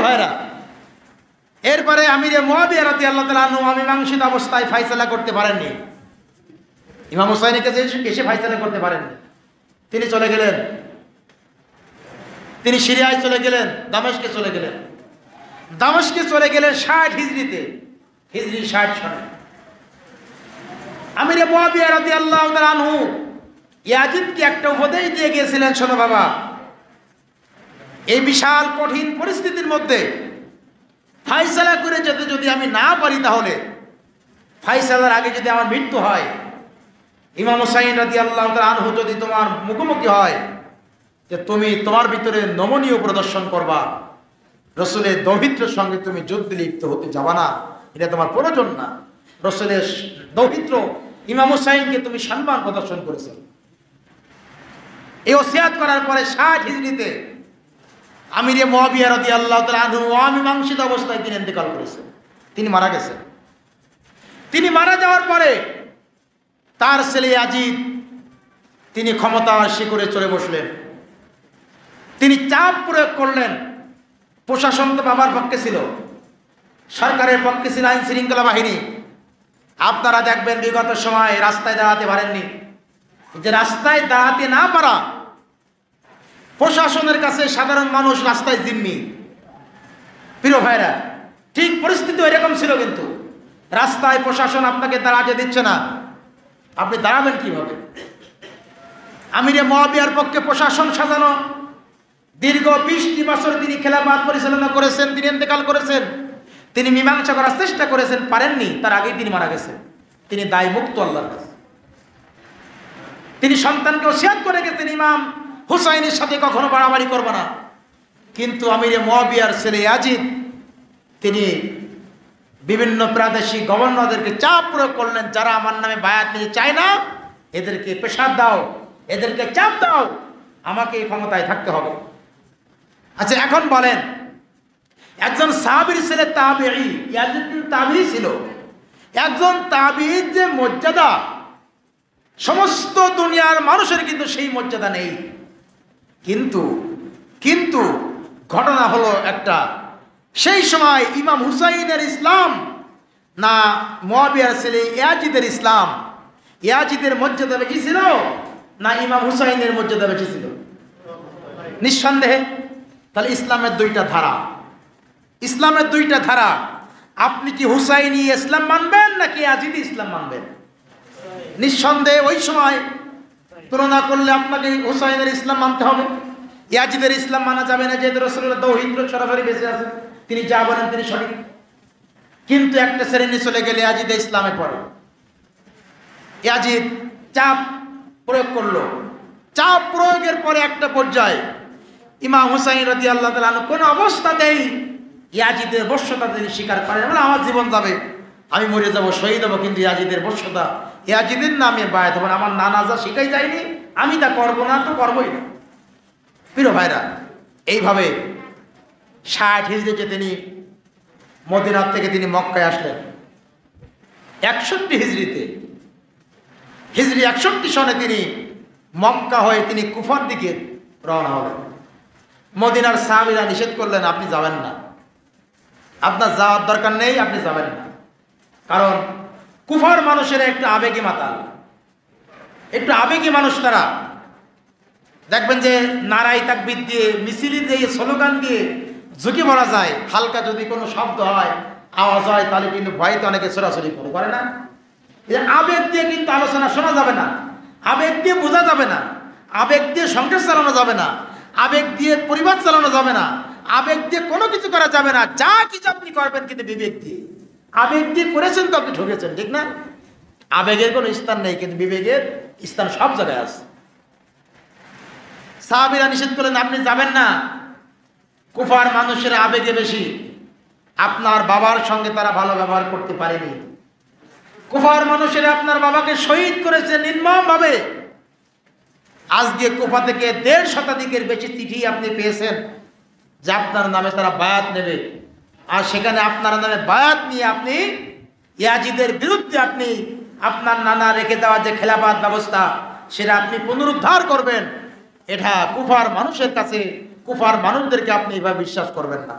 ভাইরা, এরপরে আমিরে মুআবিয়া রাদিয়াল্লাহু তাআলা আনহু অমীমাংসিত অবস্থায় ফয়সালা করতে পারেননি। ইমাম হুসাইনের কাছে এসে ফয়সালা করতে পারেননি। তিনি চলে গেলেন, তিনি সিরিয়ায় চলে গেলেন, দামেস্কে চলে গেলেন। দামেস্কে চলে গেলেন 60 হিজরিতে, হিজরি 60 সনে। আমিরে মুআবিয়া রাদিয়াল্লাহু তাআলা আনহু ইয়াজিদকে একটা উপদেশ দিয়ে গিয়েছিলেন, শোনো বাবা, এই বিশাল কঠিন পরিস্থিতির মধ্যে ফায়সালা করে যেতে যদি আমি না পারি, তাহলে ফায়সালার আগে যদি আমার মৃত্যু হয়, ইমাম হুসাইন রাদিয়াল্লাহু তাআলা আনহু যদি তোমার মুখোমুখি হয় যে তুমি তোমার ভিতরে নমনীয় প্রদর্শন করবা, রসুলের দৌহিত্রের সঙ্গে তুমি যুদ্ধে লিপ্ত হতে যাবা না, এটা তোমার প্রয়োজন না। রসুলের দৌহিত্র ইমাম হুসাইনকে তুমি সম্মান প্রদর্শন করেছো। এই ওসিয়াত করার পরে 60 হিজরিতে আমিরে মুআবিয়া রাদিয়াল্লাহু তাআলা আনহু অমীমাংসিত অবস্থায় তিনি ইন্তেকাল করেছেন, তিনি মারা গেছেন। তিনি মারা যাওয়ার পরে তার ছেলে ইয়াজিদ তিনি ক্ষমতার শিখরে চলে বসলেন। তিনি চাপ প্রয়োগ করলেন। প্রশাসন তো বাবার পক্ষে ছিল, সরকারের পক্ষে ছিল আইন শৃঙ্খলা বাহিনী। আপনারা দেখবেন বিগত সময় রাস্তায় দাঁড়াতে পারেননি, যে রাস্তায় দাঁড়াতে না পারা, প্রশাসনের কাছে সাধারণ মানুষ রাস্তায় জিম্মি। প্রিয় ভাইরা, ঠিক পরিস্থিতি এরকম ছিল, কিন্তু রাস্তায় প্রশাসন আপনাকে দাঁড়াতে দিচ্ছে না, আপনি দাঁড়াবেন কিভাবে? আমিরে মুআবিয়ার পক্ষে প্রশাসন সাজানো, দীর্ঘ 20টি বছর তিনি খেলাফত পরিচালনা করেছেন, তিনি ইন্তেকাল করেছেন। তিনি মীমাংসা করার চেষ্টা করেছেন, পারেননি, তার আগেই তিনি মারা গেছেন। তিনি দায় মুক্ত আল্লাহর কাছে। তিনি সন্তানকে ওসিয়াত করে গেছেন, ইমাম হুসাইনের সাথে কখনো বাড়াবাড়ি করবে না। কিন্তু আমিরে মুআবিয়ার ছেলে ইয়াজিদ তিনি বিভিন্ন প্রাদেশিক গভর্নরদেরকে চাপ প্রয়োগ করলেন, যারা আমার নামে বায়াত নিতে চায় না, এদেরকে প্রেসার দাও, এদেরকে চাপ দাও, আমাকে এই ক্ষমতায় থাকতে হবে। আচ্ছা, এখন বলেন, একজন সাহাবীর ছেলে তাবেঈ, ইয়াজিদ তাবেঈ ছিল, একজন তাবেঈর যে মর্যাদা, সমস্ত দুনিয়ার মানুষের কিন্তু সেই মর্যাদা নেই। কিন্তু ঘটনা হলো একটা, সেই সময় ইমাম হুসাইনের ইসলাম না মুআবিয়ার ছেলে ইয়াজিদের ইসলাম, ইয়াজিদের মর্যাদা বেশি ছিল না ইমাম হুসাইনের মর্যাদা বেশি ছিল? নিঃসন্দেহে। তাহলে ইসলামের দুইটা ধারা, ইসলামের দুইটা ধারা। আপনি কি হুসাইনি ইসলাম মানবেন নাকি ইয়াজিদি ইসলাম মানবেন? নিঃসন্দেহে ওই সময় তুলনা করলে আপনাকে হুসাইনের ইসলাম মানতে হবে, ইয়াজিদের ইসলাম মানা যাবে না, যেহেতু রাসূলুল্লাহ দৌহিত্র সরাসরি বেঁচে আছেন, তিনি যা বলেন তিনি সঠিক। কিন্তু একটা শ্রেণী চলে গেলে ইয়াজিদ ইসলামে পড়ে, ইয়াজিদ চাপ প্রয়োগ করলো। চাপ প্রয়োগের পরে একটা পর্যায়ে ইমাম হুসাইন রাদিয়াল্লাহু তাআলা আনহু কোনো অবস্থাতেই ইয়াজিদের বশ্যতা তিনি স্বীকার করেন না। আমার জীবন যাবে, আমি মরে যাব, শহীদ হবো, কিন্তু ইয়াজিদের বশ্যতা, ইয়াজিদের নামে বায়াত হবেন, আমার নানা যা শিখাই যায়নি আমি তা করবো না, তো করবোই না। প্রিয় ভাইরা, এইভাবে 60 হিজরিতে তিনি মদিনার থেকে তিনি মক্কায় আসলেন। 61 হিজরিতে, হিজরি 61 সনে তিনি মক্কা হয়ে তিনি কুফার দিকে রওনা হলেন। মদিনার সাহাবীরা নিষেধ করলেন, আপনি যাবেন না, আপনার যাওয়ার দরকার নেই, আপনি যাবেন না। কারণ কুফার মানুষের একটু আবেগী মাতাল, একটু আবেগী মানুষ। তারা দেখবেন যে নারাই তাকবীর দিয়ে, মিছিল দিয়ে, স্লোগান দিয়ে ঝুঁকি পড়া যায়। হালকা যদি কোনো শব্দ হয়, আওয়াজ হয়, তাহলে কিন্তু ভয়তে অনেকে ছোড়াছড়ি করে না। আবেগ দিয়ে কিন্তু আলোচনা শোনা যাবে না, আবেগ দিয়ে বোঝা যাবে না, আবেগ দিয়ে সংসার চালানো যাবে না, আবেগ দিয়ে পরিবার চালানো যাবে না, আবেগ দিয়ে কোনো কিছু করা যাবে না। যা কিছু আপনি করবেন কিন্তু বিবেক দিয়ে। আবেগ দিয়ে করেছেন তো আপনি ঠকেছেন, ঠিক না? আবেগের কোনো স্থান নেই, কিন্তু বিবেকের স্থান সব জায়গায় আছে। সাহাবীরা নিষেধ করলেন, আপনি যাবেন না। কুফার মানুষের আবেগে বেশি, আপনার বাবার সঙ্গে তারা ভালো ব্যবহার করতে পারেনি। কুফার মানুষেরা আপনার বাবাকে শহীদ করেছে নির্মমভাবে। আজকে কুফা থেকে 1.5 শতাধিকের বেশি চিঠি আপনি পেয়েছেন যে আপনার নামে তারা বায়াত নেবে, আর সেখানে আপনার নামে বায়াত নিয়ে আপনি ইয়াজিদের বিরুদ্ধে আপনি আপনার নানা রেখে দেওয়া যে খেলাফত ব্যবস্থা সেটা আপনি পুনরুদ্ধার করবেন। এটা কুফার মানুষের কাছে, কুফার মানুষদেরকে আপনি এভাবে বিশ্বাস করবেন না।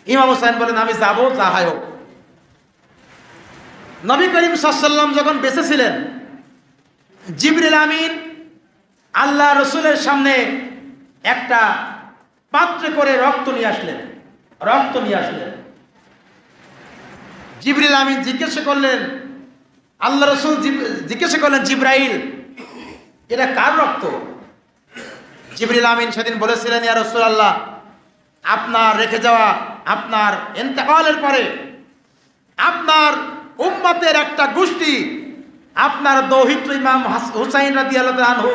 ইমাম হুসাইন বলেন আমি যাব, যা হয় হোক। নবী করিম সাল্লাল্লাহু আলাইহি ওয়াসাল্লাম যখন বেঁচে ছিলেন, জিবরিল আমিন আল্লাহ রসুলের সামনে একটা পাত্রে করে রক্ত নিয়ে আসলেন। জিবরিল আমিন জিজ্ঞাসা করলেন, আল্লাহ রসুল জিজ্ঞাসা করলেন, জিব্রাইল, এটা কার রক্ত? জিবরিল আমিন সেদিন বলেছিলেন, ইয়া রাসূলুল্লাহ, আপনার রেখে যাওয়া, আপনার ইন্তেকালের পরে আপনার উম্মতের একটা গোষ্ঠী, আপনার দৌহিত্র ইমাম হুসাইন রাদিয়াল্লাহু তাআলা আনহু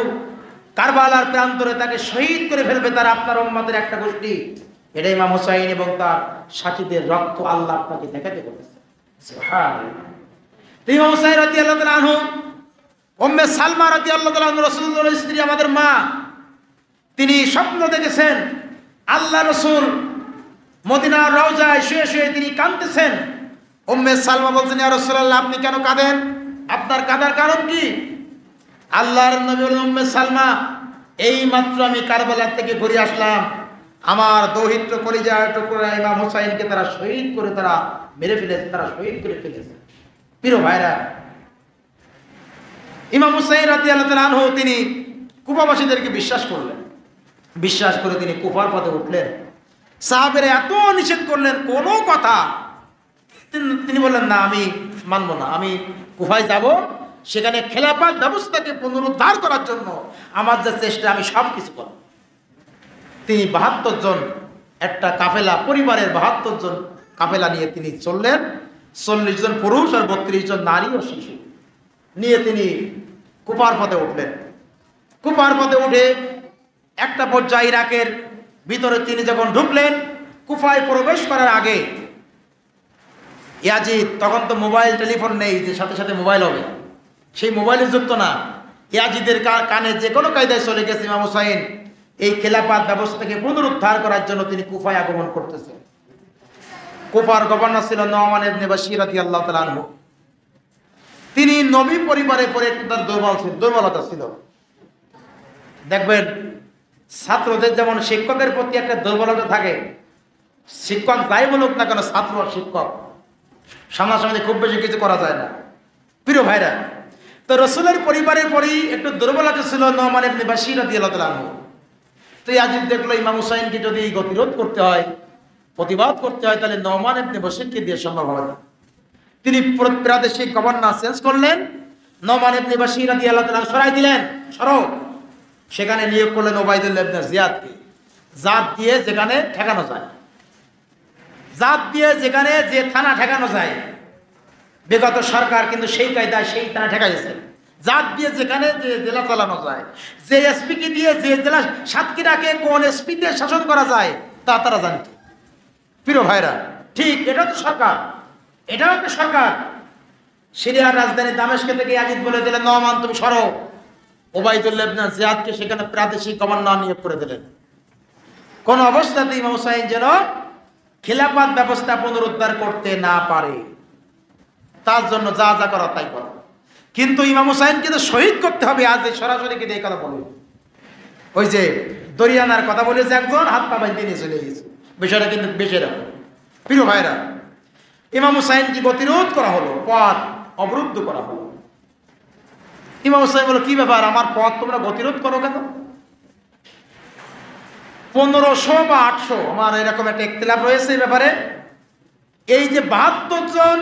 কারবালার প্রান্তরে তাকে শহীদ করে ফেলবে, তার আপনার উম্মতের একটা গোষ্ঠী। এটা ইমাম হুসাইন এবং তার সাথীদের রক্ত আল্লাহ আপনাকে দেখাতে বলেছে। সুবহানাল্লাহ। ইমাম হুসাইন রাদিয়াল্লাহু তাআলা আনহু, উম্মে সালমা রাদিয়াল্লাহু তাআলা আনহা, রাসূলুল্লাহর স্ত্রী, আমাদের মা, তিনি স্বপ্ন দেখেছেন আল্লাহ রসুল মদিনার রওজায় শুয়ে শুয়ে তিনি কাঁদতেছেন। উম্মে সালমা বলছেন, ইয়া রাসূলুল্লাহ, আপনি কেন কাঁদেন? আপনার কাঁদার কারণ কি? আল্লাহর নবী বলেন, উম্মে সালমা, এই মাত্র আমি কারবালা থেকে ঘুরে আসলাম, আমার দৌহিত্র কলিজার টুকরা ইমাম হুসাইনকে তারা শহীদ করে, তারা মেরে ফেলেছে, তারা শহীদ করে ফেলেছে। প্রিয় ভাইরা, ইমাম হুসাইন রাদিয়াল্লাহু তাআলা আনহু তিনি কুফাবাসীদেরকে বিশ্বাস করে তিনি কুফার পথে উঠলেন। সাহাবেরা এত নিষেধ করলেন, কোনো কথা তিনি বললেন, না, আমি মানব না, আমি কুফায় যাব, সেখানে খেলাফত ব্যবস্থাকে পুনরুদ্ধার করার জন্য আমার যে চেষ্টা, আমি সব কিছু করব। তিনি ৭২ জন একটা কাফেলা, পরিবারের ৭২ জন কাফেলা নিয়ে তিনি চললেন। ৪০ জন পুরুষ আর ৩২ জন নারী ও শিশু নিয়ে তিনি কুফার পথে উঠলেন। কুফার পথে উঠে একটা পর্যায়ে ইরাকের ভিতরে তিনি যখন ঢুকলেন, কুফায় প্রবেশ করার আগে ইয়াজিদ, তখন তো মোবাইল টেলিফোন নেই যে সাথে সাথে মোবাইল হবে, সেই মোবাইলের যুক্ত না, ইয়াজিদের কানে যে কোনো কায়দায় চলে গেছে ইমাম হুসাইন এই খেলাফত ব্যবস্থাকে পুনরুদ্ধার করার জন্য তিনি কুফায় আগমন করতেছেন। কুফার গভর্নর ছিল নোমান ইবনে বাশীর রাদিয়াল্লাহু তাআলা আনহু। তিনি নবী পরিবারে পরে একটু তার দুর্বলতা ছিল। দেখবেন ছাত্রদের যেমন শিক্ষকের প্রতি একটা দুর্বলতা থাকে, শিক্ষক যাই বলুক না কেন, ছাত্র শিক্ষক সামনাসামনি খুব বেশি কিছু করা যায় না। প্রিয় ভাইরা, তো রসুলের পরিবারের পরেই একটু দুর্বলতা ছিল নোমান ইবনে বাশীর রাদিয়াল্লাহু তাআলা আনহু। তো ইয়াজিদ দেখলো ইমাম হুসাইনকে যদি গতিরোধ করতে হয়, প্রতিবাদ করতে হয়, তাহলে নোমান ইবনে বাশীরকে দিয়ে সম্ভব হবে না। তিনি প্রাদেশিক গভর্নর চেঞ্জ করলেন, নোমান ইবনে বাশীর রাদিয়াল্লাহু তাআলা সরাই দিলেন, সেখানে নিয়োগ করলেন ওবাইদুল্লাহ ইবনে জিয়াদকে। জাত দিয়ে যেখানে ঠেকানো যায়, জাত দিয়ে যেখানে যে থানা ঠেকানো যায়, বিগত সরকার কিন্তু সেই কায়দায় সেই থানা ঠেকাইছে। জাত দিয়ে যেখানে যে জেলা চালানো যায়, যে এসপিকে দিয়ে যে জেলা সাতক্ষীরাকে কোন এসপি দিয়ে শাসন করা যায় তা তারা জানত। প্রিয় ভাইরা, ঠিক এটা তো সরকার, এটাও একটা সরকার। সিরিয়ার রাজধানী দামেস্ক থেকে ইয়াজিদ বলে দিলেন, নোমান তুমি সরো। ওবাইদুল্লাহ ইবনে জিয়াদকে সেখানে প্রাদেশিক গভর্নর নিয়োগ করে দিলেন। কোন অবস্থাতে ইমাম হুসাইন যেন খিলাফত ব্যবস্থা পুনরুদ্ধার করতে না পারে, তার জন্য যা যা করা তাই করো। কিন্তু ইমাম হুসাইনকে তো শহীদ করতে হবে। আজ সরাসরি কিন্তু এই কথা বলবে, ওই যে দরিয়ানার কথা বলেছে একজন, হাত পা বাইন্ধে নিয়ে চলে গেছে, বিষয়টা কিন্তু বেশি রাখো। প্রিয় ভাইরা, ইমাম হুসাইনকে গতিরোধ করা হলো, পথ অবরুদ্ধ করা হলো। ইমাম হুসাইন বলল, কি ব্যাপার, আমার পথ তোমরা গতিরোধ করো কেন? 1500 বা 800, আমার এরকম একটা ইখতিলাফ রয়েছে এই ব্যাপারে। এই যে 72 জন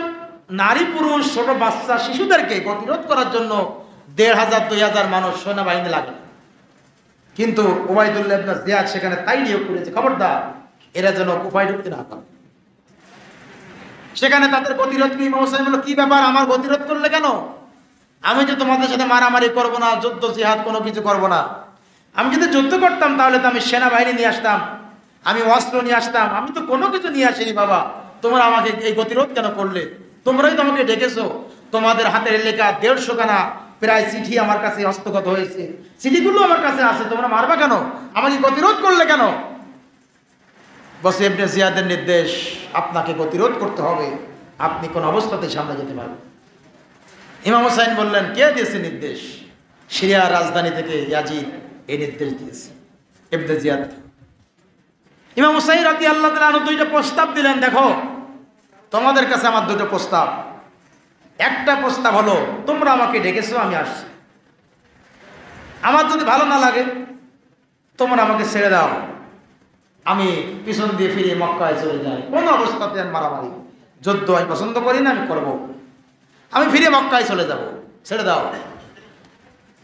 নারী পুরুষ ছোট বাচ্চা শিশুদেরকে গতিরোধ করার জন্য 1500-2000 মানুষ সেনাবাহিনী লাগে, কিন্তু ওবাইদুল্লাহ ইবনে জিয়াদ সেখানে তাই নিয়োগ করেছে, খবরদার এরা যেন কুফায় ঢুকতে না পারে। সেখানে তাদের গতিরোধ কি? ইমাম হুসাইন বলল, কি ব্যাপার, আমার গতিরোধ করলে কেন? আমি তো তোমাদের সাথে মারামারি করব না, যুদ্ধ জিহাদ কোনো কিছু করব না। আমি যদি যুদ্ধ করতাম তাহলে তো আমি সেনাবাহিনী নিয়ে আসতাম, আমি অস্ত্র নিয়ে আসতাম, আমি তো কোনো কিছু নিয়ে আসিনি। বাবা, তোমরা আমাকে এই গতিরোধ কেন করলে? তোমরাই তো আমাকে ডেকেছো, তোমাদের হাতের লেখা 150 খানা প্রায় চিঠি আমার কাছে হস্তগত হয়েছে, চিঠিগুলো আমার কাছে আছে, তোমরা মারবা কেন? আমাকে গতিরোধ করলে কেন? বসে ইবনে জিয়াদের নির্দেশ, আপনাকে গতিরোধ করতে হবে, আপনি কোন অবস্থাতেই সামনে যেতে পারবেন। ইমাম হুসাইন বললেন, কে দিয়েছে নির্দেশ? সিরিয়ার রাজধানী থেকে ইয়াজিদ এই নির্দেশ দিয়েছে ইবনে জিয়াদ। ইমাম হুসাইন রাদিয়াল্লাহু তাআলা আনহু দুইটা প্রস্তাব দিলেন, দেখো তোমাদের কাছে আমার দুটো প্রস্তাব। একটা প্রস্তাব হলো, তোমরা আমাকে ডেকেছো, আমি আসছি, আমার যদি ভালো না লাগে তোমরা আমাকে ছেড়ে দাও, আমি পিছন দিয়ে ফিরে মক্কায় চলে যাই, কোনো অবস্থাতে আমি মারামারি যুদ্ধ আমি পছন্দ করি না, আমি করব, আমি ফিরে মক্কায় চলে যাব, ছেড়ে দাও।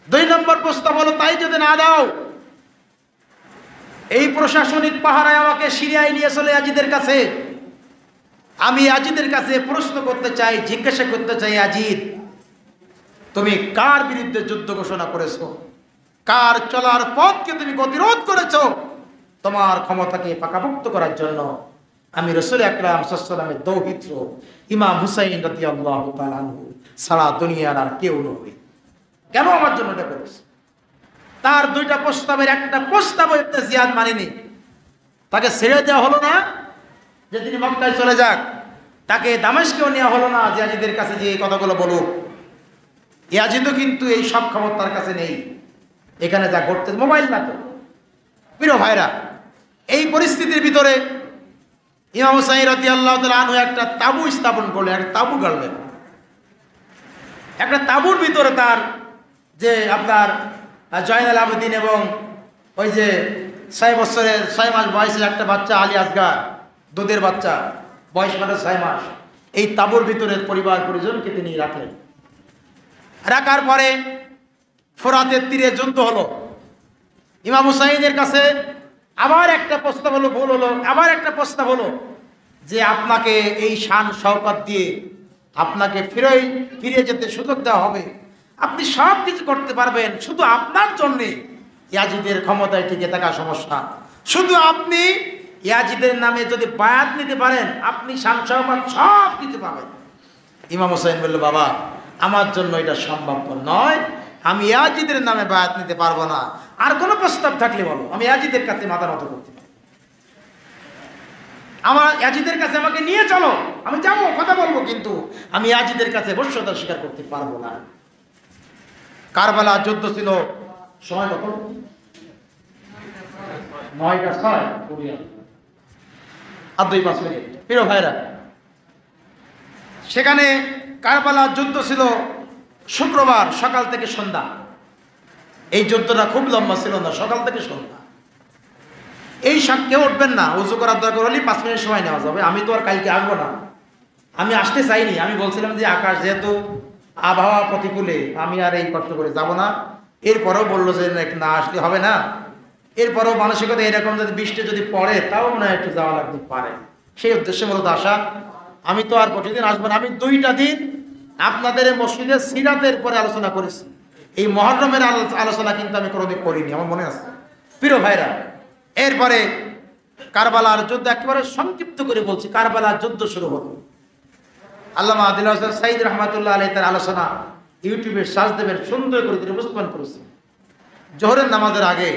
2 নম্বর প্রস্তাব হলো, তাই যদি না দাও, এই প্রশাসনিক পাহারায় আমাকে সিরিয়ায় নিয়ে চলে ইয়াজিদের কাছে, আমি ইয়াজিদের কাছে প্রশ্ন করতে চাই, জিজ্ঞাসা করতে চাই, ইয়াজিদ তুমি কার বিরুদ্ধে যুদ্ধ ঘোষণা করেছো, কার চলার পথকে তুমি গতিরোধ করেছো, তোমার ক্ষমতাকে পাকাপোক্ত করার জন্য আমি রাসূল আকরাম সাল্লাল্লাহু আলাইহি ওয়াসাল্লামের দৌহিত্র ইমাম হুসাইন রাদিয়াল্লাহু তাআলা আনহু সারা দুনিয়ার আর কেউ নয়, কেন আমার জন্য এটা করেছে? তার 2টা প্রস্তাবের একটা প্রস্তাব ইবনে জিয়াদ মানেনি, তাকে ছেড়ে দেওয়া হলো না যে তিনি মক্কায় চলে যাক, তাকে দামেস্কেও নেওয়া হলো না যে ইয়াজিদের কাছে যে এই কথাগুলো বলুক। ইয়াজিদও কিন্তু এই সব খবর তার কাছে নেই, এখানে যা ঘটতে, মোবাইল না তো। প্রিয় ভাইরা, এই পরিস্থিতির ভিতরে ইমাম হুসাইন রাদিয়াল্লাহু তাআলা আনহু একটা তাবু স্থাপন করলেন, একটা তাবু গাড়লেন। একটা তাবুর ভিতরে তার যে আপনার জয়নাল আবেদিন এবং ওই যে 6 বছরের 6 মাস বয়সের একটা বাচ্চা আলী আসগার, দুধের বাচ্চা, বয়স মানে 6 মাস, এই তাবুর ভিতরে পরিবার পরিজনকে তিনি রাখলেন। রাখার পরে ফোরাতের তীরে যুদ্ধ হলো। ইমাম হুসাইনের কাছে আবার একটা প্রস্তাব হলো, ভুল হলো, আবার একটা প্রস্তাব হলো যে আপনাকে এই শান শওকত দিয়ে আপনাকে ফিরে যেতে সুযোগ দেওয়া হবে, আপনি সব কিছু করতে পারবেন, শুধু আপনার জন্যে ইয়াজিদের ক্ষমতায় টিকে থাকা সমস্যা, শুধু আপনি ইয়াজিদের নামে যদি বায়াত নিতে পারেন আপনি শান শওকত সব কিছু পাবেন। ইমাম হুসাইন বলল, বাবা আমার জন্য এটা সম্ভবপর নয়, আমি ইয়াজিদের নামে বায়াত নিতে পারবো না, আর কোনো প্রস্তাব থাকলে বলো, আমি ইয়াজিদের কাছে মাথা নত করতে পারি, আমার ইয়াজিদের কাছে আমাকে নিয়ে চলো, আমি যাবো, কথা বলবো, কিন্তু আমি ইয়াজিদের কাছে বশ্যতা স্বীকার করতে পারবো না। কারবালা যুদ্ধ ছিল, সময় কত? 9:06 আর 2-5 মিনিট। প্রিয় ভাইরা, সেখানে কারবালা যুদ্ধ ছিল শুক্রবার সকাল থেকে সন্ধ্যা। এই যুদ্ধটা খুব লম্বা ছিল না, সকাল থেকে সন্ধ্যা। এই কেউ উঠবেন না, উজু করার দরকার হলে 5 মিনিট সময় নেওয়া যাবে। আমি তো আর কালকে আসবো না, আমি আসতে চাইনি, আমি বলছিলাম যে আকাশ যেহেতু আবহাওয়া প্রতিকূলে আমি আর এই কষ্ট করে যাব না। এরপরেও বললো যে না আসলে হবে না, এরপরেও মানসিকতা এরকম যদি বৃষ্টি যদি পড়ে তাও মনে হয় একটু যাওয়া লাগতে পারে, সেই উদ্দেশ্যে মূলত আসা। আমি তো আর প্রতিদিন আসবো না, আমি 2টা দিন আপনাদের মসজিদের সিরাতের পরে আলোচনা করেছি, এই মুহররমের আলোচনা কিন্তু আমি কোনোদিন করিনি, আমার মনে আছে। প্রিয় ভাইরা, এরপরে কারবালার যুদ্ধ একেবারে সংক্ষিপ্ত করে বলছি, কারবালার যুদ্ধ শুরু হলো। আল্লামা আদিল হাসান সাঈদ রহমাতুল্লাহ আলাইহি তার আলোচনা ইউটিউবে সার্চ দেবেন, সুন্দর করে তিনি উপস্থাপন করেছেন। জোহরের নামাজের আগে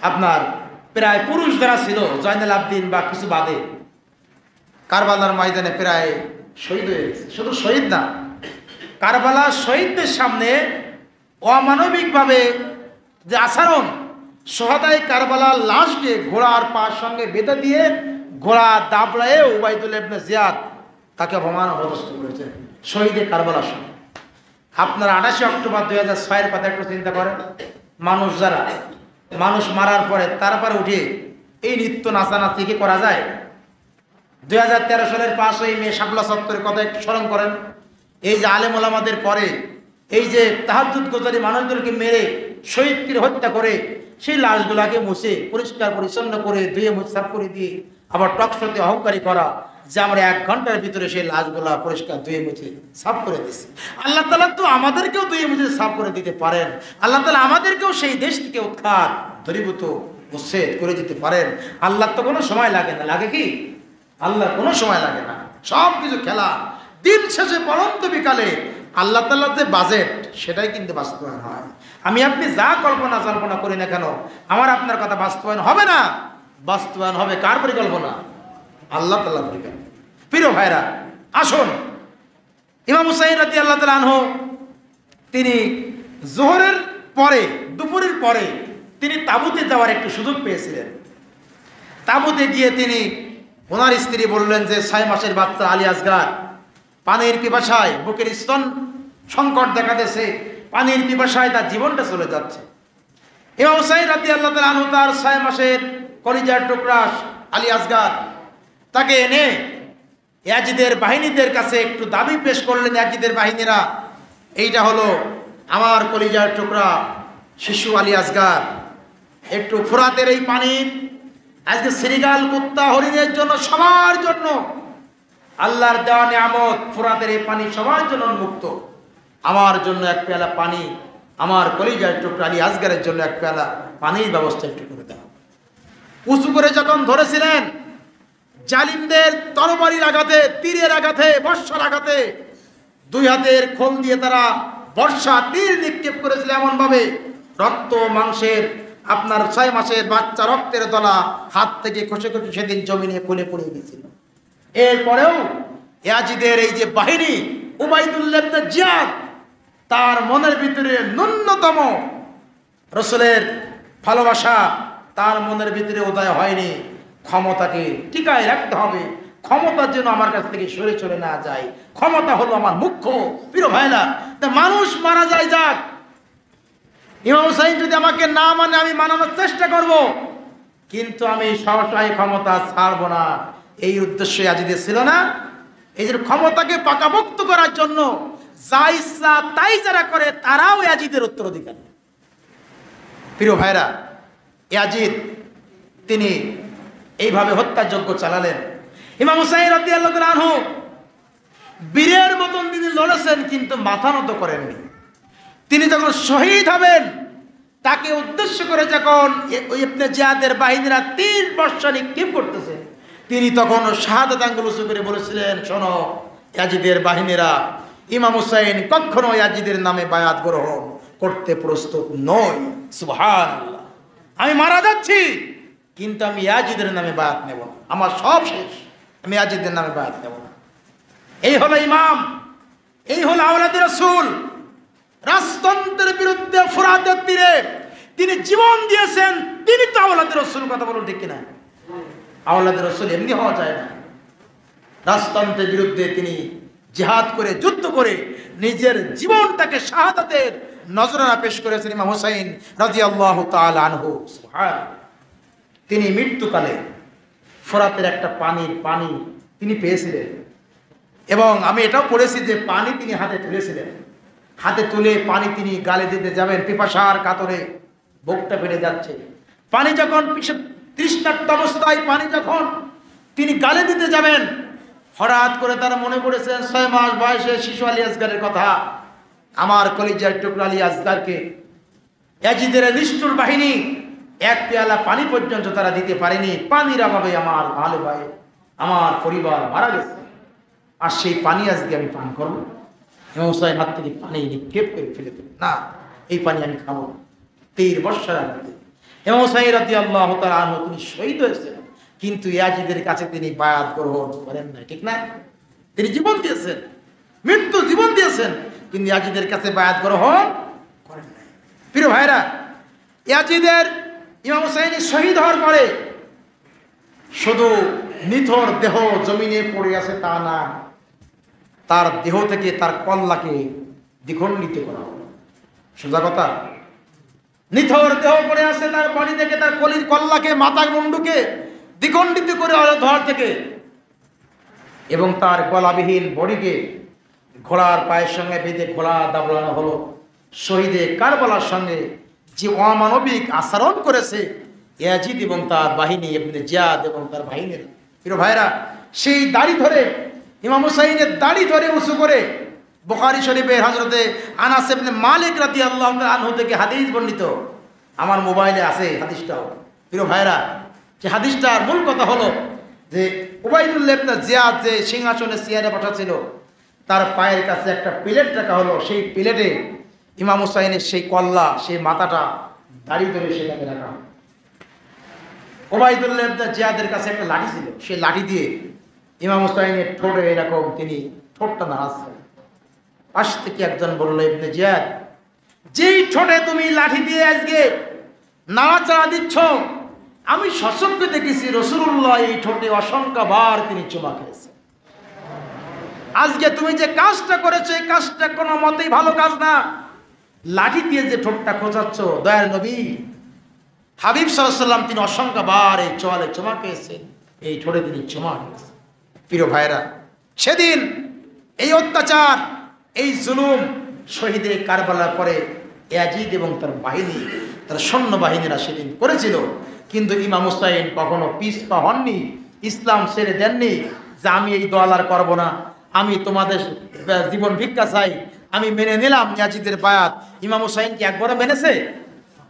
আপনার প্রায় পুরুষ যারা ছিল জয়নাল আবেদিন বা কিছু বাদে কারবালার ময়দানে প্রায় শহীদ হয়ে গেছে। শুধু শহীদ না, কারবালার শহীদদের সামনে অমানবিকভাবে যে আচরণ, সোহাদাই কারবালার লাশকে ঘোড়ার পার সঙ্গে বেঁধে দিয়ে ঘোড়া দাবড়ায় উবাইদুল্লাহ ইবনে জিয়াদ তাকে অপমান অপদস্থ করেছেন শহীদে কারবালার সঙ্গে। আপনার 28 অক্টোবর 2006-এর কথা একটু চিন্তা করেন। মানুষ মারার পরে তারপরে উঠে এই নৃত্য নাচানাচি কি করা যায়? 2013 সালের 5ই মে শাপলা চত্বরের কথা একটু স্মরণ করেন। এই যে আলেম ওলামাদের পরে এই যে তাহাজ্জুদ গোজারি মানুষদেরকে মেরে শহীদকে হত্যা করে সেই লাশগুলাকে মুছে পরিষ্কার পরিচ্ছন্ন করে ধুয়ে মুছে সাফ করে দিয়ে আবার টকশোতে অহংকারী করা যে আমরা 1 ঘন্টার ভিতরে সেই লাশগুলা পরিষ্কার ধুয়ে মুছে সাফ করে দিচ্ছি। আল্লাহ তাআলা তো আমাদেরকেও ধুয়ে মুছে সাফ করে দিতে পারেন। আল্লাহ তাআলা আমাদেরকেও সেই দেশ থেকে উৎখাত দূরীভূত উচ্ছেদ করে দিতে পারেন। আল্লাহর তো কোনো সময় লাগে না, লাগে কি? আল্লাহর কোনো সময় লাগে না, সব কিছু খেলা। দিন শেষে পরন্ত বিকালে আল্লাহ তাআলার যে বাজেট সেটাই কিন্তু বাস্তবায়ন হয়। আমি আপনি যা কল্পনা করি না কেন, আমার আপনার কথা বাস্তবায়ন হবে না। বাস্তবায়ন হবে কার পরিকল্পনা? আল্লাহ তাআলার পরিকল্পনা। প্রিয় ভাইরা, আসুন, ইমাম হুসাইন রাদিয়াল্লাহু তাআলা আনহু তিনি জোহরের পরে, দুপুরের পরে তিনি তাঁবুতে যাওয়ার একটু সুযোগ পেয়েছিলেন। তাঁবুতে গিয়ে তিনি ওনার স্ত্রী বললেন যে 6 মাসের বাচ্চা আলী আসগার পানির পিপাসায়, বুকের স্তন সংকট দেখা দিয়েছে, পানির পিপাসায় তার জীবনটা চলে যাচ্ছে। ইমাম হুসাইন রাদিয়াল্লাহু তাআলা আনহু তার 6 মাসের কলিজার টুকরা আলী আসগার তাকে এনে ইয়াজিদের বাহিনীদের কাছে একটু দাবি পেশ করলেন। ইয়াজিদের বাহিনীরা, এইটা হলো আমার কলিজার টুকরা শিশু আলী আসগার, একটু ফোরাতের এই পানির আজকে শ্রীগাল, কুত্তা, হরিণের জন্য, সবার জন্য আল্লাহর দেওয়া নিয়ামত, ফোরাতের এই পানি সবার জন্য উন্মুক্ত, আমার জন্য এক পেয়ালা পানি, আমার কলিজার টুকরা আলী আসগারের জন্য এক পেয়ালা পানির ব্যবস্থা একটু করে দেওয়া। উঁচু করে যখন ধরেছিলেন, জালিমদের তরবারির আঘাতে, তীরের আঘাতে, বর্ষার আঘাতে 2 হাতের খোল দিয়ে তারা বর্ষা তীর নিক্ষেপ করেছিল এমনভাবে রক্ত মাংসের, আপনার 6 মাসের বাচ্চা রক্তের দলা হাত থেকে খসে খসে সেদিন জমিনে খুলে পড়ে গেছিল। এরপরেও ইয়াজিদের এই যে বাহিনী, উবাইদুল্লাহ ইবনে জিয়াদ, তার মনের ভিতরে ন্যূনতম রাসূলের ভালোবাসা তার মনের ভিতরে উদয় হয়নি। ক্ষমতাকে টিকায় রাখতে হবে, ক্ষমতার জন্য আমার কাছ থেকে সরে চলে না যায়, ক্ষমতা হলো আমার মুখ্য। প্রিয় ভাইরা, তা মানুষ মারা যায় যাক, ইমাম হুসাইন যদি আমাকে না মানে আমি মানানোর চেষ্টা করব, কিন্তু আমি সহসায় ক্ষমতা ছাড়ব না, এই উদ্দেশ্য ইয়াজিদের ছিল না। এই যে ক্ষমতাকে পাকাপোক্ত করার জন্য যা ইচ্ছা তাই যারা করে তারাও ইয়াজিদের উত্তরাধিকারী। প্রিয় ভাইরা, ইয়াজিদ তিনি এইভাবে হত্যাযজ্ঞ চালালেন। ইমাম হুসাইন রাদিয়াল্লাহু তাআলা আনহু বীরের মতন তিনি লড়েছেন, কিন্তু মাথা নত করেননি। তিনি যখন শহীদ হবেন, তাকে উদ্দেশ্য করে যখন ইবনে জিয়াদের বাহিনীরা তীর বর্ষা নিক্ষেপ করতেছে, তিনি তখন শাহাদাত আঙ্গুল উঁচু করে বলেছিলেন, শোনো ইয়াজিদের বাহিনীরা, ইমাম হুসাইন কখনো ইয়াজিদের নামে বায়াত গ্রহণ করতে প্রস্তুত নয়। সুবহানাল্লাহ, আমি মারা যাচ্ছি কিন্তু আমি ইয়াজিদের নামে বায়াত নেব না, আমার সব শেষ, আমি ইয়াজিদের নামে বায়াত নেব না। এই হলো ইমাম, এই হলো আওলাদে রাসূল। রাজতন্ত্রের বিরুদ্ধে ফোরাতের তীরে তিনি জীবন দিয়েছেন, তিনি তো আওলাদে রাসূল। কথা বলুন ঠিক কিনা? আওলাদে রাসূল এমনি হওয়া যায় না। রাজতন্ত্রের বিরুদ্ধে তিনি জিহাদ করে, যুদ্ধ করে নিজের জীবনটাকে শাহাদাতের নজরানা পেশ করেছেন ইমাম হুসাইন রাদিয়াল্লাহু তাআলা আনহু। সুবহানাল্লাহ, তিনি মৃত্যুকালে ফোরাতের একটা পানি তিনি পেয়েছিলেন, এবং আমি এটাও পড়েছি যে পানি তিনি হাতে তুলেছিলেন। হাতে তুলে পানি তিনি গালে দিতে যাবেন, পিপাসার কাতরে বুকটা ফেটে যাচ্ছে। পানি যখন তৃষ্ণার্ত অবস্থায় পানি যখন তিনি গালে দিতে যাবেন, হঠাৎ করে তারা মনে করেছেন 6 মাস বয়সে শিশু আলী আসগারের কথা। আমার কলিজার টুকরা আলী আসগারকে ইয়াজিদের নিষ্ঠুর বাহিনী এক পেয়ালা পানি পর্যন্ত তারা দিতে পারেনি। পানির অভাবে আমার ভালো ভাই, আমার পরিবার মারা গেছে, আর সেই পানি আজকে আমি পান করবো? ইমাম হুসাইন হাত থেকে পানি নিক্ষেপ করে ফেলে দিলেন, না, এই পানি আমি খাবো না। তীর বর্ষার আঘাতে ইমাম হুসাইন রাদিয়াল্লাহু তাআলা আনহু তিনি শহীদ হয়েছেন, কিন্তু ইয়াজিদের কাছে তিনি বায়াত গ্রহণ করেন না, ঠিক না? তিনি জীবন দিয়েছেন, মৃত্যু জীবন দিয়েছেন, কিন্তু ইয়াজিদের কাছে বায়াত গ্রহণ করেন নাই। প্রিয় ভাইরা, ইয়াজিদের ইমাম হুসাইনের শহীদ হওয়ার পরে শুধু নিথর দেহ জমিনে পড়ে আছে তা না, তার দেহ থেকে তার কল্লাকে দ্বিখণ্ডিত করা হলো। সোজা কথা, নিথর দেহ পড়ে আছে, তার বডি থেকে তার কলির কল্লাকে, মাথা মুন্ডুকে দ্বিখণ্ডিত করে ধর থেকে, এবং তার গলাবিহীন বডিকে ঘোড়ার পায়ের সঙ্গে বেঁধে ঘোড়া দাবড়ানো হলো। শহীদে কারবালার সঙ্গে যে অমানবিক আচরণ করেছে ইয়াজিদ এবং তার বাহিনী, ইবনে জিয়াদ এবং তার বাহিনীর, প্রিয় ভাইরা, সেই দাড়ি ধরে ইমাম হুসাইনের দাড়ি ধরে উঁচু করে বুখারী শরীফের হযরতে আনাস ইবনে মালিক রাদিয়াল্লাহু তাআলা আনহু থেকে হাদিস বর্ণিত, আমার মোবাইলে আছে হাদিসটাও। প্রিয় ভাইরা, যে হাদিসটার মূল কথা হলো যে উবাইদুল্লাহ ইবনে জিয়াদ যে সিংহাসনে চেয়ারে বসা ছিল, তার পায়ের কাছে একটা প্লেট রাখা হলো, সেই প্লেটে ইমাম হুসাইনের সেই কল্লা, সেই মাথাটা দাড়ি ধরে সেটাকে রাখা। উবাইদুল্লাহ ইবনে জিয়াদের কাছে একটা লাঠি ছিল, সেই লাঠি দিয়ে ইমাম হুসাইনের ঠোঁটে এরকম তিনি ঠোঁটটা নাড়াচ্ছেন। পাশ থেকে একজন বলল, ইবনে জিয়াদ, যেই ঠোঁটে তুমি লাঠি দিয়ে আজকে নাড়াচাড়া দিচ্ছ, আমি সচক্ষে দেখেছি রাসূলুল্লাহ এই ঠোঁটে অসংখ্য বার তিনি চুমা খেয়েছেন। আজকে তুমি যে কাজটা করেছো এই কাজটা কোনো মতেই ভালো কাজ না। লাঠি দিয়ে যে ঠোঁটটা খোঁচাচ্ছ, দয়ার নবী হাবিব সাল্লাল্লাহু আলাইহি ওয়াসাল্লাম তিনি অসংখ্য বার এই চোয়ালে চুমা খেয়েছেন, এই ঠোঁটে তিনি চুমা খেয়েছেন। প্রিয় ভাইরা, সেদিন এই অত্যাচার, এই জুলুম শহীদে কারবালার পরে ইয়াজিদ এবং তার বাহিনী, তার সৈন্যবাহিনীরা সেদিন করেছিল। কিন্তু ইমাম হুসাইন কখনো পিছপা হননি, ইসলাম ছেড়ে দেননি যে আমি এই দল আর করবো না, আমি তোমাদের জীবন ভিক্ষা চাই, আমি মেনে নিলাম ইয়াজিদের বায়াত। ইমাম হুসাইন কি একবারও মেনেছে?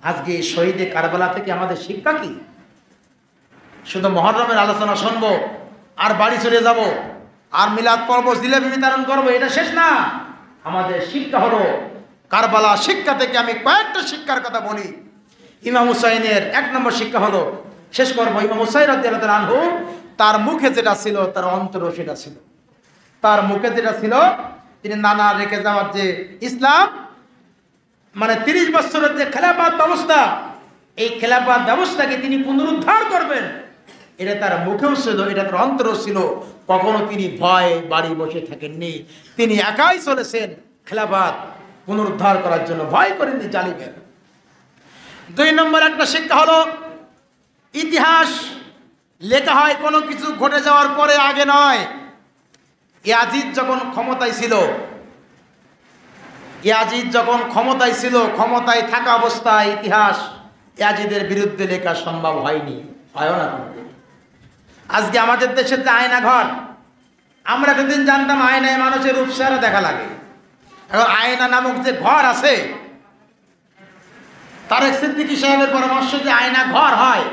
আজকে এই শহীদে কারবালা থেকে আমাদের শিক্ষা কি? শুধু মুহররমের আলোচনা শুনবো আর বাড়ি চলে যাব, আর মিলাদ পর্ব জিলাপি বিতরণ করবো, এটা শেষ না। আমাদের শিক্ষা হলো কারবালা শিক্ষা থেকে আমি কয়েকটা শিক্ষার কথা বলি। ইমাম হুসাইনের 1 নম্বর শিক্ষা হলো, শেষ করবো, ইমাম হুসাইন রাদিয়াল্লাহু তাআলা আনহু তার মুখে যেটা ছিল তার অন্তরও সেটা ছিল। তার মুখে যেটা ছিল, তিনি নানা রেখে যাওয়ার যে ইসলাম, মানে 30 বছরের যে খেলাফত ব্যবস্থা, এই খেলাফত ব্যবস্থাকে তিনি পুনরুদ্ধার করবেন, এটা তার মুখেও ছিল, এটা তার অন্তরও ছিল। কখনো তিনি ভয়ে বাড়ি বসে থাকেননি, তিনি একাই চলেছেন খেলাফত পুনরুদ্ধার করার জন্য, ভয় করেননি জালিমের। 2 নম্বর একটা শিক্ষা হলো, ইতিহাস লেখা হয় কোনো কিছু ঘটে যাওয়ার পরে, আগে নয়। ইয়াজিদ যখন ক্ষমতায় ছিল, ইয়াজিদ যখন ক্ষমতায় ছিল, ক্ষমতায় থাকা অবস্থায় ইতিহাস ইয়াজিদের বিরুদ্ধে লেখা সম্ভব হয়নি, হয় না। আজকে আমাদের দেশের যে আয়না ঘর, আমরা এতদিন জানতাম আয়নায় মানুষের রূপসারা দেখা লাগে। এখন আয়না নামক যে ঘর আছে, তারেক সিদ্দিকী সাহেবের পরামর্শ যে আয়না ঘর হয়,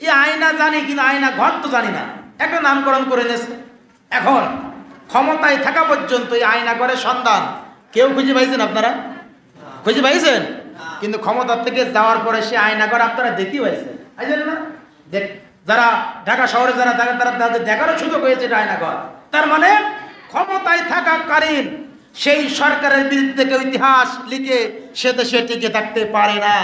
এই আয়না জানি কিনা আয়না ঘর তো জানি না, একটা নামকরণ করে নিয়েছে। এখন ক্ষমতায় থাকা পর্যন্ত এই আয়না ঘরের সন্ধান কেউ খুঁজে পাইছেন? আপনারা খুঁজে পাইছেন? কিন্তু ক্ষমতার থেকে যাওয়ার পরে সে আয়না ঘর আপনারা দেখি পাইছেন, পাইছেন না? যারা ঢাকা শহরে যারা থাকে তারা তাদের দেখারও সুযোগ হয়েছে আয়না ঘর। তার মানে ক্ষমতায় থাকাকালীন সেই সরকারের বিরুদ্ধে কেউ ইতিহাস লিখে সে দেশে টিকে থাকতে পারে না।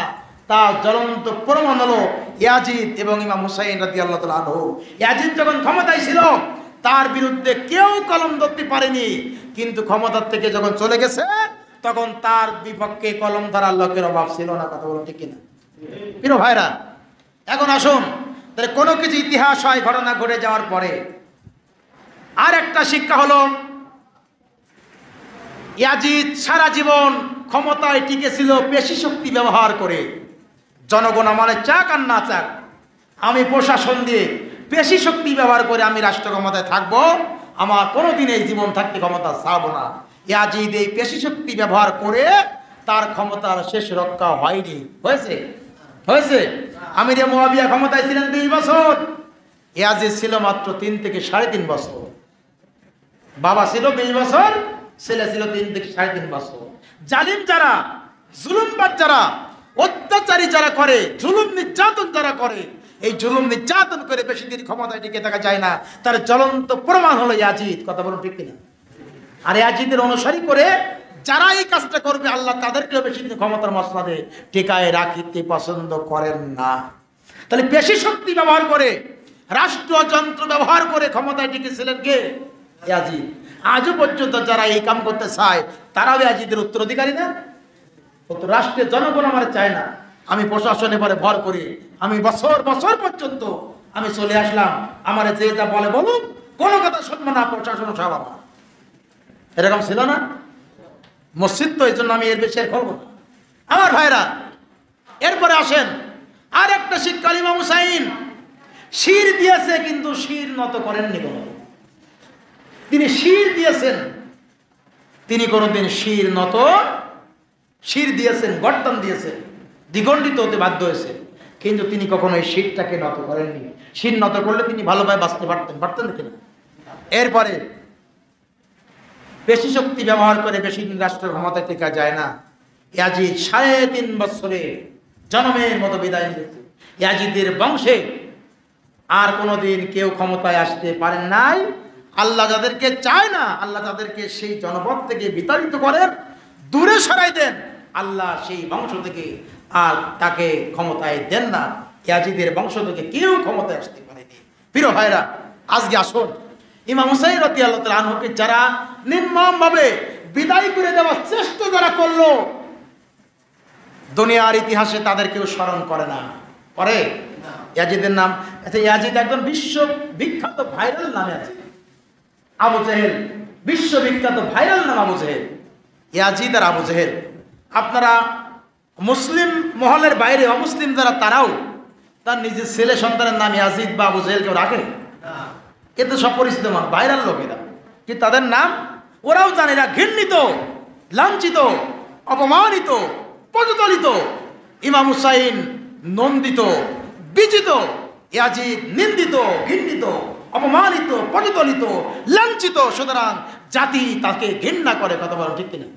তা জ্বলন্ত প্রমাণ হলো ইয়াজিদ এবং ইমাম হুসাইন রাদিয়াল্লাহু তাআলা আনহু। ইয়াজিদ যখন ক্ষমতায় ছিল তার বিরুদ্ধে কেউ কলম ধরতে পারেনি, কিন্তু ক্ষমতার থেকে যখন চলে গেছে তখন তার বিপক্ষে কলম ধরার লোকের অভাব ছিল না। কথা বলুন ঠিক কিনা? প্রিয় ভাইরা, এখন আসুন, তাহলে কোনো কিছু ইতিহাস হয় ঘটনা ঘটে যাওয়ার পরে। আর একটা শিক্ষা হলো, ইয়াজিদ সারা জীবন ক্ষমতায় টিকে ছিল পেশি শক্তি ব্যবহার করে। জনগণ মানে চাক আর না চাক, আমি প্রশাসন দিয়ে পেশি শক্তি ব্যবহার করে আমি রাষ্ট্র ক্ষমতায় থাকবো, আমার কোনোদিন এই জীবন থাকতে ক্ষমতা চাবো না। ইয়াজিদ এই পেশি শক্তি ব্যবহার করে তার ক্ষমতার শেষ রক্ষা হয়নি। হয়েছে? হয়েছে। আমির মুয়াবিয়া ক্ষমতায় ছিলেন 20 বছর, ইয়াজিদ ছিল মাত্র 3 থেকে 3.5 বছর। বাবা ছিল 20 বছর, ছেলে ছিল 3 থেকে 3.5 বছর। জালিম যারা, জুলুমবাজ যারা, অত্যাচারী যারা করে, জুলুম নির্যাতন যারা করে, এই জুলুম নির্যাতন করে বেশি দিন ক্ষমতায় টিকে থাকা যায় না। তার জ্বলন্ত প্রমাণ হলো ইয়াজিদ। কথা বলুন ঠিক কিনা? আর ইয়াজিদের অনুসারী করে যারা এই কাজটা করবে, আল্লাহ তাদেরকেও বেশি দিন ক্ষমতার মসনদে টিকায় রাখতে পছন্দ করেন না। তাহলে পেশি শক্তি ব্যবহার করে, রাষ্ট্রযন্ত্র ব্যবহার করে ক্ষমতায় টিকেছিলেন কে? ইয়াজিদ। আজও পর্যন্ত যারা এই কাম করতে চায় তারাও ইয়াজিদের উত্তরাধিকারী না? রাষ্ট্রের জনগণ আমার চায় না, আমি প্রশাসনে পরে ভর করি, আমি বছর বছর পর্যন্ত আমি চলে আসলাম, আমার যে যা বলে বলুন, কোনো কথা শুনবো না, প্রশাসন সব আমার। এরকম ছিল না? মসজিদ তো এই জন্য আমি এর বেশি করবো না। আমার ভাইরা, এরপরে আসেন আর একটা শিক্ষা। ইমাম হুসাইন শির দিয়েছে, কিন্তু শির নত করেননি কোনো। তিনি শির দিয়েছেন, তিনি কোনোদিন শির নত, শির দিয়েছেন, গর্দান দিয়েছেন, দ্বিগণ্ডিত হতে বাধ্য হয়েছে, কিন্তু তিনি কখনো এই শিরটাকে নত করেননি। শির নত করলে তিনি ভালোভাবে বাঁচতে পারতেন কিনা? এরপরে পেশি শক্তি ব্যবহার করে বেশি দিন রাষ্ট্র ক্ষমতায় টেকা যায় না। ইয়াজিদ 3.5 বছরে জনমের মতো বিদায় নিয়েছে। ইয়াজিদের বংশে আর কোনোদিন কেউ ক্ষমতায় আসতে পারেন নাই। আল্লাহ যাদেরকে চায় না, আল্লাহ তাদেরকে সেই জনপদ থেকে বিতাড়িত করেন, দূরে সরাই দেন। আল্লাহ সেই বংশ থেকে আর তাকে ক্ষমতায় দেন না। ইয়াজিদের বংশ থেকে কেউ ক্ষমতায় আসতে পারেনি। প্রিয় ভাইরা, আজকে আসুন ইমাম হুসাইন রাদিয়াল্লাহু তাআলা আনহুকে যারা নির্মমভাবে বিদায় করে দেওয়ার চেষ্টা যারা করলো, দুনিয়ার ইতিহাসে তাদের কেউ স্মরণ করে না, করে? ইয়াজিদের নাম, আচ্ছা ইয়াজিদ একজন বিশ্ববিখ্যাত ভাইরাল নামে আছে, আবু জেহেল। বিশ্ববিখ্যাত ভাইরাল নাম আবু জেহেল, ইয়াজিদ আর আবু জেহেল। আপনারা মুসলিম মহলের বাইরে অমুসলিম যারা, তারাও তার নিজের ছেলে সন্তানের নাম ইয়াজিদ বা আবু জেহেল কেউ রাখে? এ তো সব পরিচিত মান, ভাইরাল লোকেরা, কি তাদের নাম ওরাও জানে না। ঘৃণিত, লাঞ্ছিত, অপমানিত, পদতলিত ইমাম হুসাইন নন্দিত, বিজিত, ইয়াজিদ নিন্দিত, ঘৃণিত, অপমানিত, পদতলিত, লাঞ্ছিত। সুতরাং জাতি তাকে ঘৃণা করে। কথা বলো ঠিক কিনা?